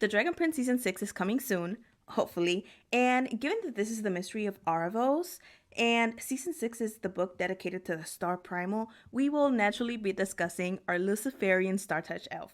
The Dragon Prince Season 6 is coming soon, hopefully, and given that this is the mystery of Aaravos, and Season 6 is the book dedicated to the Star Primal, we will naturally be discussing our Luciferian Star Touch elf.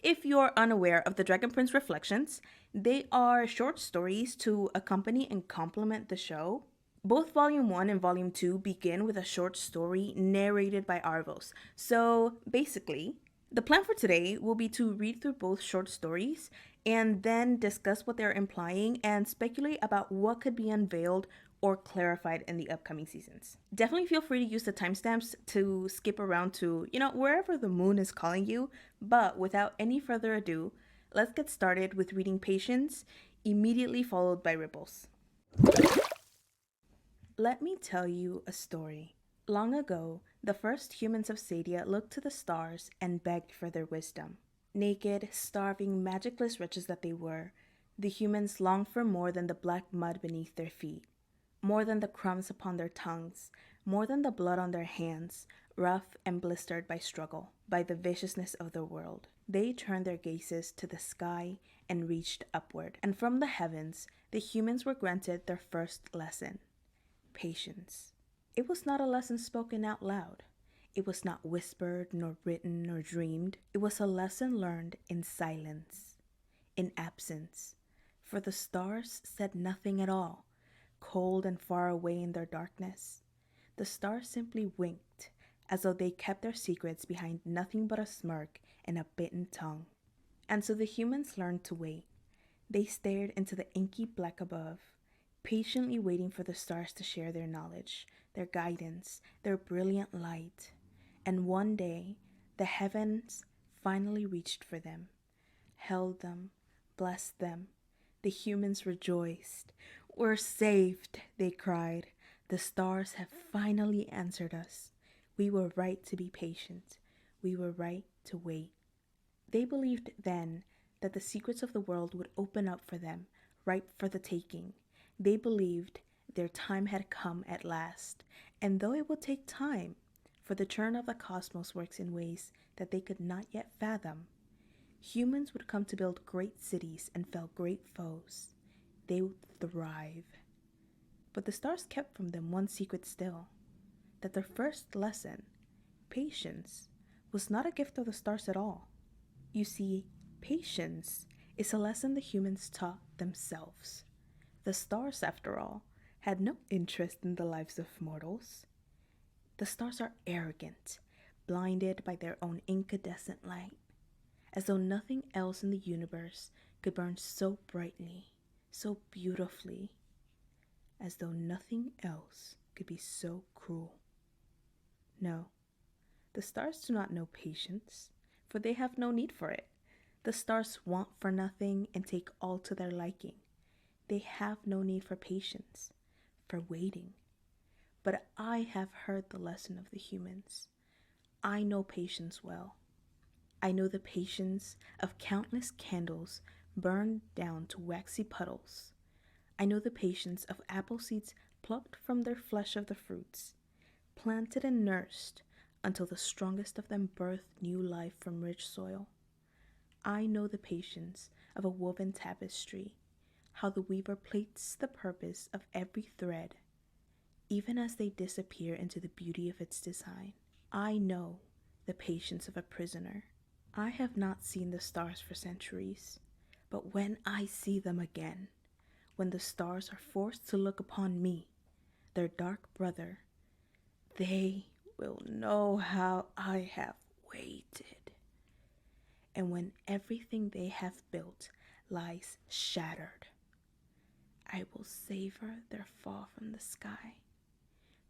If you're unaware of the Dragon Prince Reflections, they are short stories to accompany and complement the show. Both Volume 1 and Volume 2 begin with a short story narrated by Arvos. So basically, the plan for today will be to read through both short stories and then discuss what they're implying and speculate about what could be unveiled or clarified in the upcoming seasons. Definitely feel free to use the timestamps to skip around to, wherever the moon is calling you, but without any further ado, let's get started with reading Patience, immediately followed by Ripples. Let me tell you a story. Long ago, the first humans of Sadia looked to the stars and begged for their wisdom. Naked, starving, magicless wretches that they were, the humans longed for more than the black mud beneath their feet, more than the crumbs upon their tongues, more than the blood on their hands, rough and blistered by struggle, by the viciousness of the world. They turned their gazes to the sky and reached upward, and from the heavens, the humans were granted their first lesson: patience. It was not a lesson spoken out loud. It was not whispered, nor written, nor dreamed. It was a lesson learned in silence, in absence. For the stars said nothing at all, cold and far away in their darkness. The stars simply winked, as though they kept their secrets behind nothing but a smirk and a bitten tongue. And so the humans learned to wait. They stared into the inky black above, patiently waiting for the stars to share their knowledge, their guidance, their brilliant light. And one day, the heavens finally reached for them, held them, blessed them. The humans rejoiced. "We're saved," they cried. "The stars have finally answered us. We were right to be patient. We were right to wait." They believed then that the secrets of the world would open up for them, ripe for the taking. They believed their time had come at last, and though it would take time, for the churn of the cosmos works in ways that they could not yet fathom, humans would come to build great cities and fell great foes. They would thrive. But the stars kept from them one secret still, that their first lesson, patience, was not a gift of the stars at all. You see, patience is a lesson the humans taught themselves. The stars, after all, had no interest in the lives of mortals. The stars are arrogant, blinded by their own incandescent light, as though nothing else in the universe could burn so brightly, so beautifully, as though nothing else could be so cruel. No, the stars do not know patience, for they have no need for it. The stars want for nothing and take all to their liking. They have no need for patience, for waiting. But I have heard the lesson of the humans. I know patience well. I know the patience of countless candles burned down to waxy puddles. I know the patience of apple seeds plucked from their flesh of the fruits, planted and nursed until the strongest of them birthed new life from rich soil. I know the patience of a woven tapestry, how the weaver plates the purpose of every thread, even as they disappear into the beauty of its design. I know the patience of a prisoner. I have not seen the stars for centuries, but when I see them again, when the stars are forced to look upon me, their dark brother, they will know how I have waited. And when everything they have built lies shattered, I will savor their fall from the sky,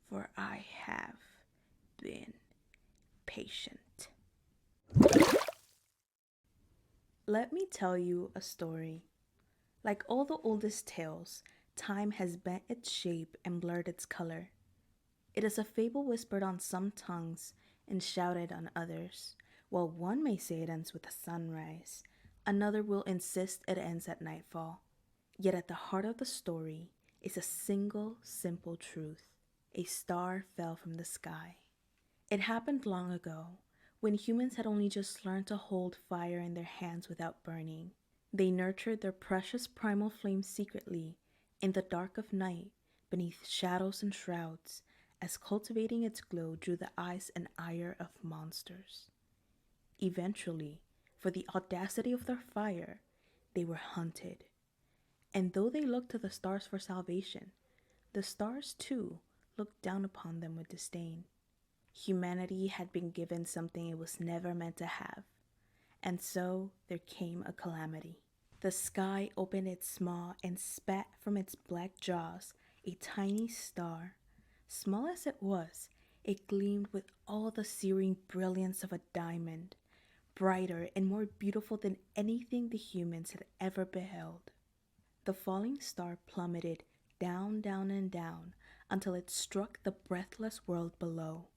for I have been patient. Let me tell you a story. Like all the oldest tales, time has bent its shape and blurred its color. It is a fable whispered on some tongues and shouted on others. While one may say it ends with a sunrise, another will insist it ends at nightfall. Yet at the heart of the story is a single, simple truth. A star fell from the sky. It happened long ago, when humans had only just learned to hold fire in their hands without burning. They nurtured their precious primal flame secretly, in the dark of night, beneath shadows and shrouds, as cultivating its glow drew the eyes and ire of monsters. Eventually, for the audacity of their fire, they were hunted. And though they looked to the stars for salvation, the stars too looked down upon them with disdain. Humanity had been given something it was never meant to have, and so there came a calamity. The sky opened its maw and spat from its black jaws a tiny star. Small as it was, it gleamed with all the searing brilliance of a diamond, brighter and more beautiful than anything the humans had ever beheld. The falling star plummeted down, down, and down until it struck the breathless world below.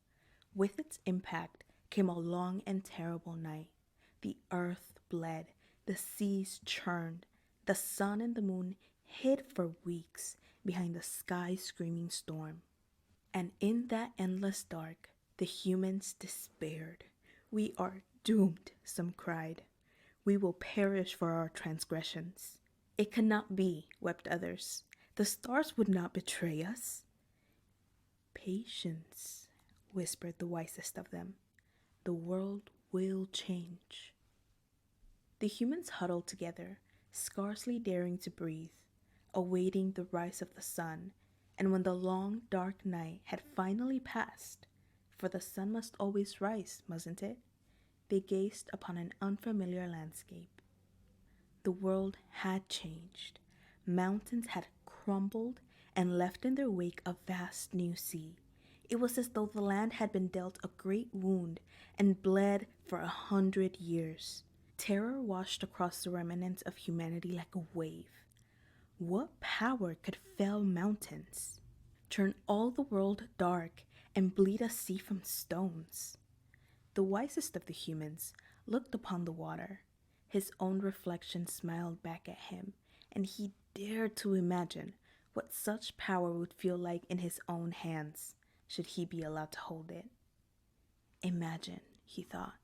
With its impact came a long and terrible night. The earth bled, the seas churned, the sun and the moon hid for weeks behind the sky screaming storm. And in that endless dark, the humans despaired. We are doomed, some cried. We will perish for our transgressions. It cannot be, wept others. The stars would not betray us. Patience, whispered the wisest of them. The world will change. The humans huddled together, scarcely daring to breathe, awaiting the rise of the sun, and when the long, dark night had finally passed, for the sun must always rise, mustn't it? They gazed upon an unfamiliar landscape. The world had changed. Mountains had crumbled and left in their wake a vast new sea. It was as though the land had been dealt a great wound and bled for 100 years. Terror washed across the remnants of humanity like a wave. What power could fell mountains, turn all the world dark, and bleed a sea from stones? The wisest of the humans looked upon the water. His own reflection smiled back at him, and he dared to imagine what such power would feel like in his own hands, should he be allowed to hold it. Imagine, he thought,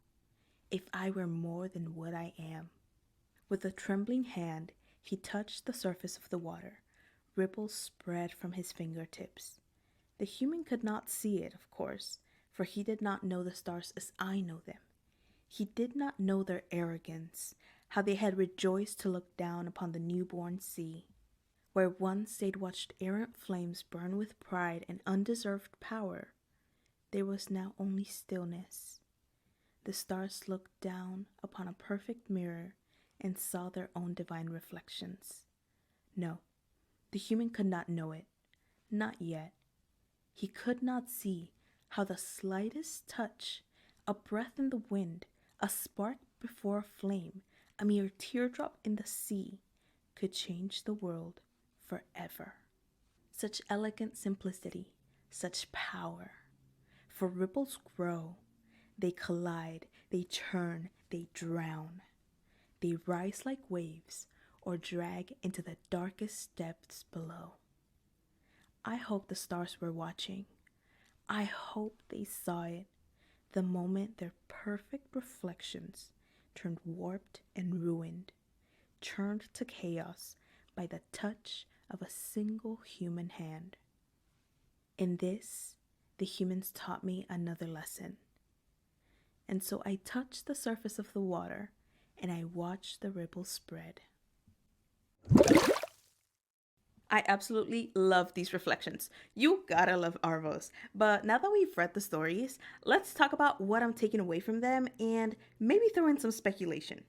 if I were more than what I am. With a trembling hand, he touched the surface of the water. Ripples spread from his fingertips. The human could not see it, of course, for he did not know the stars as I know them. He did not know their arrogance, how they had rejoiced to look down upon the newborn sea. Where once they'd watched errant flames burn with pride and undeserved power, there was now only stillness. The stars looked down upon a perfect mirror and saw their own divine reflections. No, the human could not know it, not yet. He could not see how the slightest touch, a breath in the wind, a spark before a flame, a mere teardrop in the sea, could change the world forever. Such elegant simplicity, such power. For ripples grow, they collide, they churn, they drown. They rise like waves or drag into the darkest depths below. I hope the stars were watching. I hope they saw it the moment their perfect reflections turned warped and ruined, turned to chaos by the touch of a single human hand. In this, the humans taught me another lesson. And so I touched the surface of the water and I watched the ripples spread. I absolutely love these reflections. You gotta love Aaravos. But now that we've read the stories, let's talk about what I'm taking away from them and maybe throw in some speculation.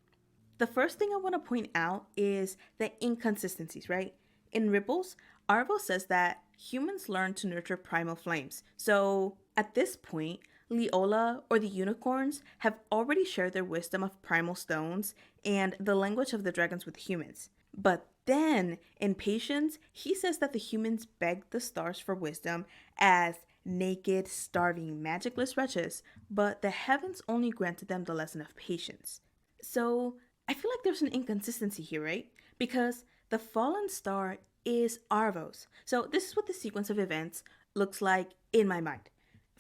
The first thing I want to point out is the inconsistencies, right? In Ripples, Aaravos says that humans learn to nurture primal flames. So at this point, Leola or the unicorns have already shared their wisdom of primal stones and the language of the dragons with humans. But then, in Patience, he says that the humans begged the stars for wisdom as naked, starving, magicless wretches, but the heavens only granted them the lesson of patience. So, I feel like there's an inconsistency here, right? Because the fallen star is Aaravos. So, this is what the sequence of events looks like in my mind.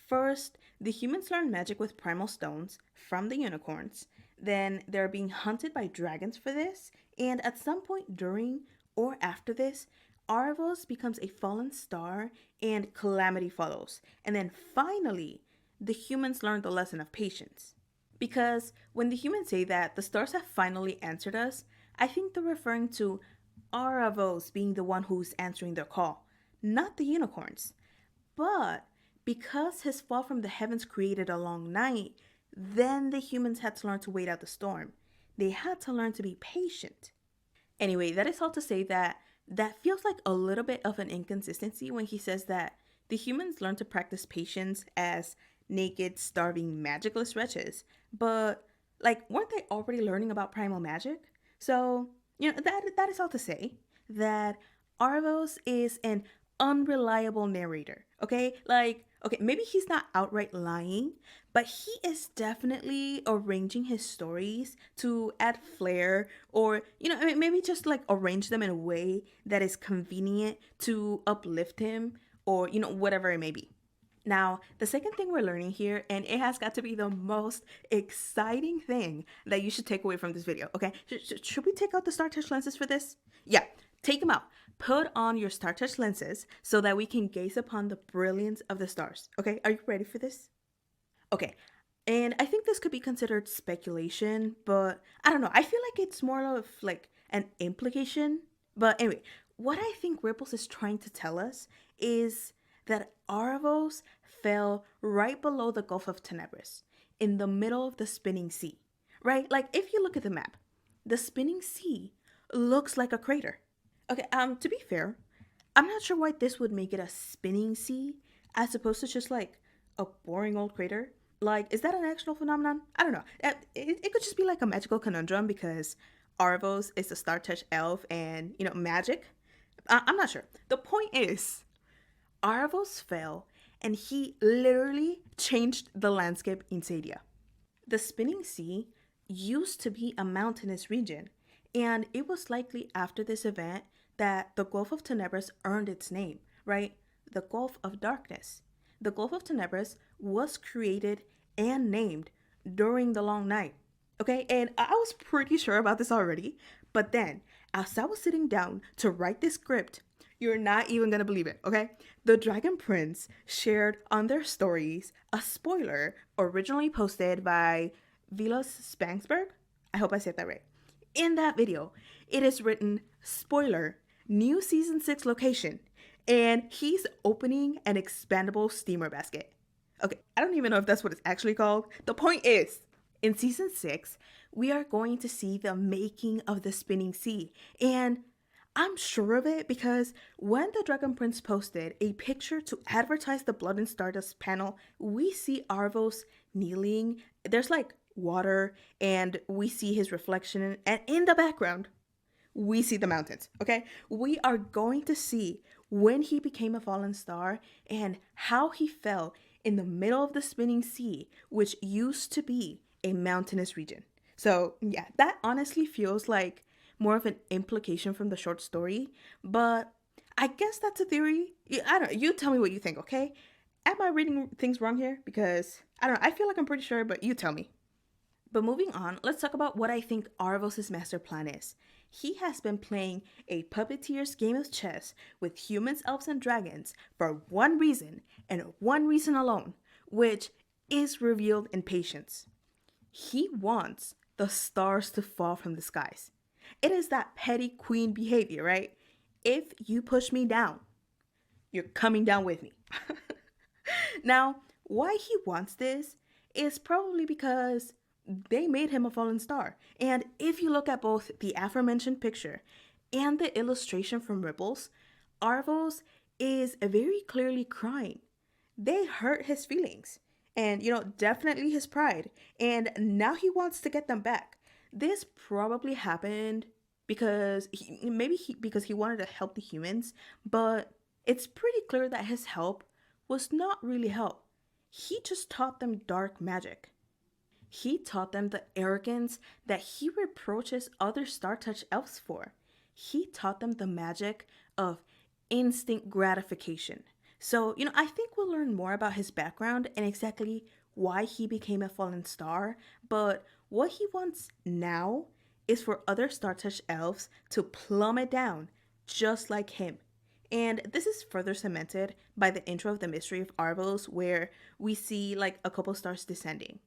First, the humans learn magic with primal stones from the unicorns. Then they're being hunted by dragons for this, And at some point during or after this, Aaravos becomes a fallen star and calamity follows. And then finally, the humans learn the lesson of patience. Because when the humans say that the stars have finally answered us, I think they're referring to Aaravos being the one who's answering their call, not the unicorns. But because his fall from the heavens created a long night, then the humans had to learn to wait out the storm. They had to learn to be patient. Anyway, that is all to say that that feels like a little bit of an inconsistency when he says that the humans learn to practice patience as naked, starving, magicless wretches. But, like, weren't they already learning about primal magic? So, that is all to say that Arvos is an unreliable narrator, okay? Like, okay, maybe he's not outright lying, but he is definitely arranging his stories to add flair or, maybe just like arrange them in a way that is convenient to uplift him or, whatever it may be. Now, the second thing we're learning here, and it has got to be the most exciting thing that you should take away from this video, okay? Should we take out the Star Touch lenses for this? Yeah, take them out. Put on your Star Touch lenses so that we can gaze upon the brilliance of the stars, okay? Are you ready for this? Okay, and I think this could be considered speculation, but I don't know. I feel like it's more of like an implication. But anyway, what I think Ripples is trying to tell us is that Aaravos fell right below the Gulf of Tenebris, in the middle of the spinning sea, right? Like if you look at the map, the spinning sea looks like a crater. Okay, to be fair, I'm not sure why this would make it a spinning sea as opposed to just like a boring old crater. Like, is that an actual phenomenon? I don't know. It could just be like a magical conundrum because Arvos is a Star Touch elf and, magic. I'm not sure. The point is, Arvos fell and he literally changed the landscape in Sadia. The spinning sea used to be a mountainous region, and it was likely after this event that the Gulf of Tenebris earned its name, right? The Gulf of Darkness. The Gulf of Tenebris was created and named during the long night. Okay, and I was pretty sure about this already, but then as I was sitting down to write this script, you're not even gonna believe it, okay? The Dragon Prince shared on their stories a spoiler originally posted by Villads Spangsberg. I hope I said that right. In that video, it is written, spoiler, new season 6 location, and he's opening an expandable steamer basket. Okay, I don't even know if that's what it's actually called. The point is, in season 6, we are going to see the making of the spinning sea, and I'm sure of it because when the Dragon Prince posted a picture to advertise the Blood and Stardust panel, we see Arvos kneeling. There's like water, and we see his reflection, and in the background, we see the mountains, okay? We are going to see when he became a fallen star and how he fell in the middle of the spinning sea, which used to be a mountainous region. So, yeah, that honestly feels like more of an implication from the short story, but I guess that's a theory. I don't know. You tell me what you think, okay? Am I reading things wrong here? Because I don't know. I feel like I'm pretty sure, but you tell me. But moving on, let's talk about what I think Aaravos' master plan is. He has been playing a puppeteer's game of chess with humans, elves, and dragons for one reason, and one reason alone, which is revealed in patience. He wants the stars to fall from the skies. It is that petty queen behavior, right? If you push me down, you're coming down with me. Now, why he wants this is probably because they made him a fallen star. And if you look at both the aforementioned picture and the illustration from Ripples, Arvos is very clearly crying. They hurt his feelings and, definitely his pride. And now he wants to get them back. This probably happened because because he wanted to help the humans, but it's pretty clear that his help was not really help. He just taught them dark magic. He taught them the arrogance that he reproaches other Star Touch elves for. He taught them the magic of instant gratification. So, I think we'll learn more about his background and exactly why he became a fallen star, but what he wants now is for other star-touched elves to plummet down, just like him. And this is further cemented by the intro of the Mystery of Aaravos, where we see like a couple stars descending.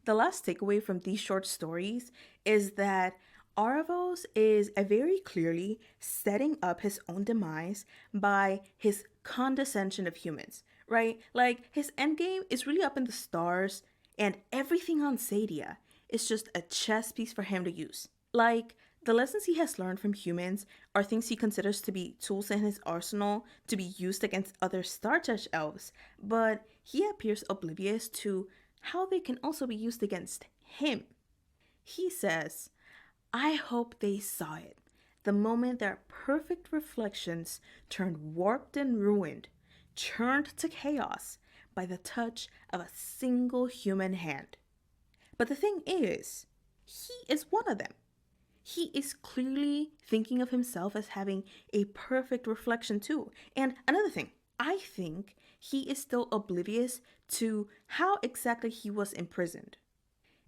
The last takeaway from these short stories is that Aaravos is very clearly setting up his own demise by his condescension of humans, right? Like, his endgame is really up in the stars, and everything on Sadia is just a chess piece for him to use. Like, the lessons he has learned from humans are things he considers to be tools in his arsenal to be used against other Star-Touched elves, but he appears oblivious to how they can also be used against him. He says, I hope they saw it, the moment their perfect reflections turned warped and ruined, turned to chaos by the touch of a single human hand. But the thing is, he is one of them. He is clearly thinking of himself as having a perfect reflection too. And another thing, I think he is still oblivious to how exactly he was imprisoned.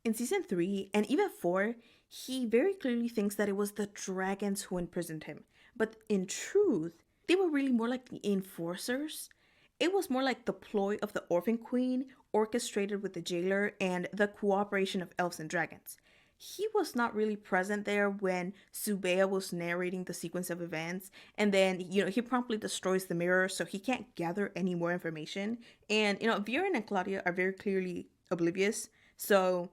In season 3 and even 4, he very clearly thinks that it was the dragons who imprisoned him. But in truth, they were really more like the enforcers. It was more like the ploy of the Orphan Queen orchestrated with the jailer and the cooperation of elves and dragons. He was not really present there when Subea was narrating the sequence of events, and then, he promptly destroys the mirror, so he can't gather any more information. And, Viren and Claudia are very clearly oblivious. So,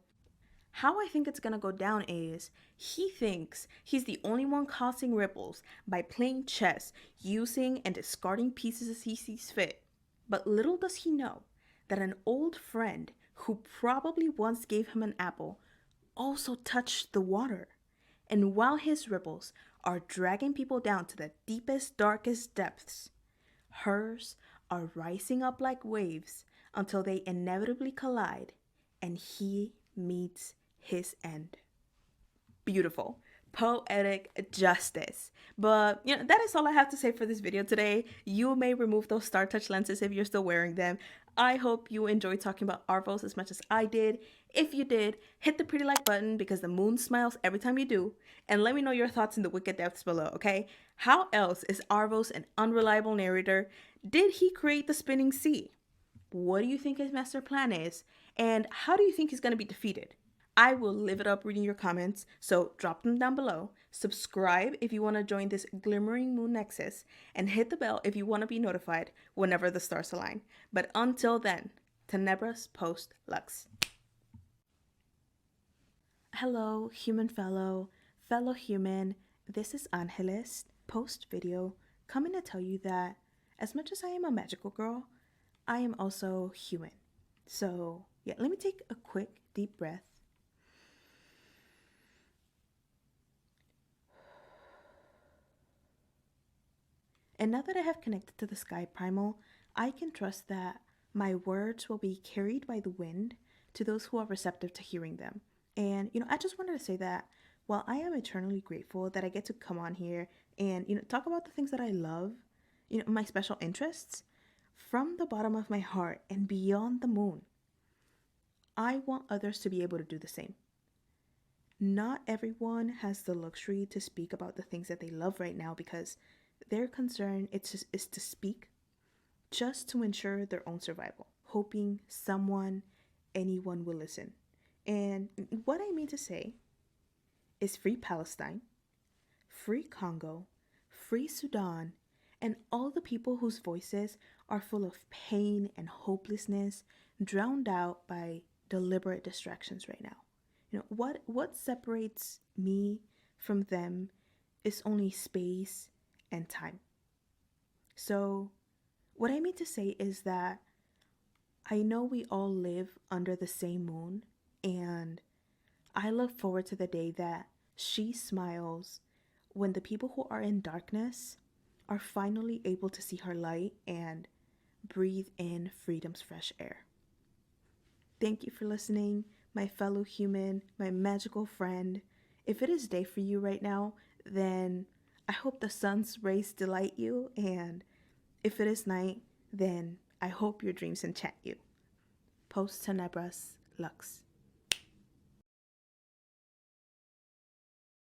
how I think it's gonna go down is he thinks he's the only one causing ripples by playing chess, using and discarding pieces as he sees fit. But little does he know that an old friend who probably once gave him an apple also touched the water. And while his ripples are dragging people down to the deepest, darkest depths, hers are rising up like waves until they inevitably collide and he meets his end. Beautiful. Poetic justice. But, that is all I have to say for this video today. You may remove those Star Touch lenses if you're still wearing them. I hope you enjoyed talking about Aaravos as much as I did. If you did, hit the pretty like button because the moon smiles every time you do. And let me know your thoughts in the wicked depths below, okay? How else is Aaravos an unreliable narrator? Did he create the spinning sea? What do you think his master plan is? And how do you think he's going to be defeated? I will live it up reading your comments, so drop them down below. Subscribe if you want to join this glimmering moon nexus, and hit the bell if you want to be notified whenever the stars align. But until then, Tenebras post lux. Hello, human fellow human. This is Angeles, post video, coming to tell you that as much as I am a magical girl, I am also human. So yeah, let me take a quick deep breath. And now that I have connected to the sky primal, I can trust that my words will be carried by the wind to those who are receptive to hearing them. And, I just wanted to say that while I am eternally grateful that I get to come on here and, talk about the things that I love, my special interests, from the bottom of my heart and beyond the moon, I want others to be able to do the same. Not everyone has the luxury to speak about the things that they love right now because their concern is to speak just to ensure their own survival, hoping anyone will listen. And what I mean to say is free Palestine, free Congo, free Sudan, and all the people whose voices are full of pain and hopelessness, drowned out by deliberate distractions right now. What separates me from them is only space and time. So, what I mean to say is that I know we all live under the same moon, and I look forward to the day that she smiles when the people who are in darkness are finally able to see her light and breathe in freedom's fresh air. Thank you for listening, my fellow human, my magical friend. If it is day for you right now, then I hope the sun's rays delight you, and if it is night, then I hope your dreams enchant you. Post Tenebras Lux.